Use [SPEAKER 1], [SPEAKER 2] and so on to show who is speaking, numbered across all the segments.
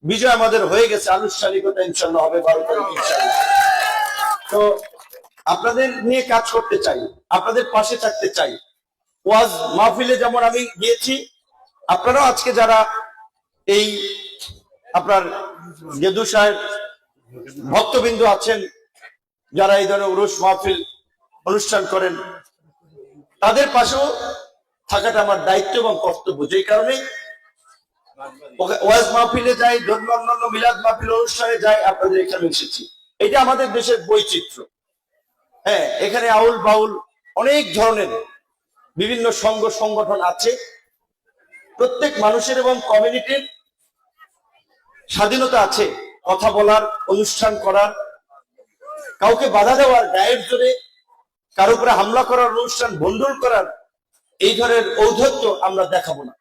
[SPEAKER 1] বিজয় আমাদের হয়ে গেছে, আনুষ্ঠানিকতা ইনশাল্লাহ হবে 12 তারিখ ইনশাল্লাহ। তো আপনাদের নিয়ে কাজ করতে চাই, আপনাদের পাশে থাকতে চাই। ওয়াজ মাহফিলে যেমন আমি গিয়েছি, আপনারাও আজকে যারা এই আপনার গেদু সাহেব ভক্তবিন্দু আছেন, যারা এই ধরনের উরুস মাহফিল অনুষ্ঠান করেন, তাদের পাশেও থাকাটা আমার দায়িত্ব এবং কর্তব্য। যেই কারণে ওয়াজ মাহফিলে যাই, ধর্ম অন্যান্য মিলাদ মাহফিল অনুষ্ঠানে যাই, আপনাদের এখানে এসেছি। এটা আমাদের দেশের বৈচিত্র্য। হ্যাঁ, এখানে আউল বাউল অনেক ধরনের বিভিন্ন সংঘ সংগঠন আছে। প্রত্যেক মানুষের এবং কমিউনিটির স্বাধীনতা আছে কথা বলার, অনুষ্ঠান করার, কাউকে বাধা দেওয়ার, গায়ের জোরে কারো উপরে হামলা করার, অনুষ্ঠান ভণ্ডুল করার এই ধরনের ঔদ্ধত্য আমরা দেখাবো না।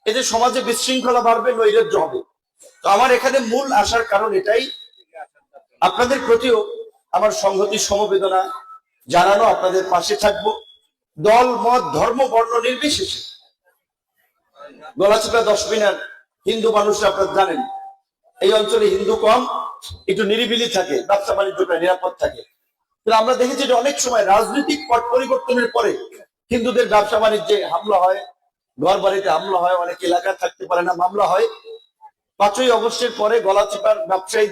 [SPEAKER 1] এতে সমাজে বিশৃঙ্খলা বাড়বে, নৈরাজ্য হবে। তো আমার এখানে মূল আসার কারণ এটাই, আপনাদের প্রতিও আমার সংহতি সমবেদনা জানানো, আপনাদের পাশে থাকবো দল মত ধর্ম বর্ণ নির্বিশেষে। গলাচিপা 10 মিনার হিন্দু মানুষরা আপনারা জানেন এই অঞ্চলে হিন্দু কম, একটু নিরিবিলি থাকে, ব্যবসা বাণিজ্যটা নিরাপদ থাকে। আমরা দেখেছি যে অনেক সময় রাজনৈতিক পট পরিবর্তনের পরে হিন্দুদের ব্যবসা বাণিজ্যে হামলা হয়, ঘর বাড়িতে হামলা হয়, অনেক এলাকা থাকতে পারে না, মামলা হয়। 5ই আগস্টের পরে গলাচিপার ব্যবসায়ী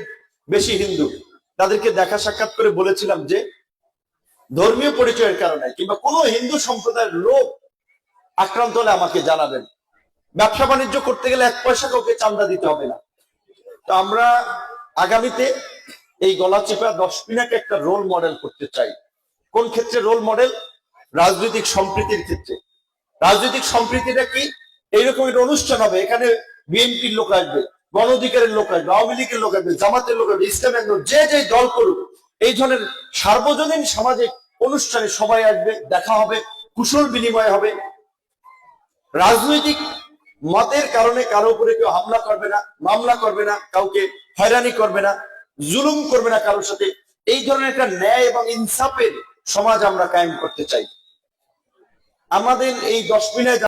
[SPEAKER 1] বেশি হিন্দু, তাদেরকে দেখা সাক্ষাৎ করে বলেছিলাম যে ধর্মীয় পরিচয়ের কারণে কিংবা কোনো হিন্দু সম্প্রদায়ের লোক আক্রান্ত হলে আমাকে জানাবেন। ব্যবসা বাণিজ্য করতে গেলে 1 পয়সা কাউকে চাঁদা দিতে হবে না। তো আমরা আগামীতে এই গলাচিপা 10 মিনাকে একটা রোল মডেল করতে চাই। কোন ক্ষেত্রে রোল মডেল? রাজনৈতিক সম্প্রীতির ক্ষেত্রে। রাজনৈতিক সম্প্রীতিটা কি? এইরকম একটা অনুষ্ঠান হবে, এখানে বিএনপির লোক আসবে, গণ অধিকারের লোক আসবে, আওয়ামী লীগের লোক আসবে, জামাতের লোক আসবে, ইসলামের লোক, যে যে দল করুক, এই ধরনের সার্বজনীন সামাজিক অনুষ্ঠানে সবাই আসবে, দেখা হবে, কুশল বিনিময় হবে। রাজনৈতিক মতের কারণে কারো উপরে কেউ হামলা করবে না, মামলা করবে না, কাউকে হয়রানি করবে না, জুলুম করবে না কারোর সাথে। এই ধরনের একটা ন্যায় এবং ইনসাফের সমাজ আমরা কায়েম করতে চাই। আমাদের এই 10 মিনায়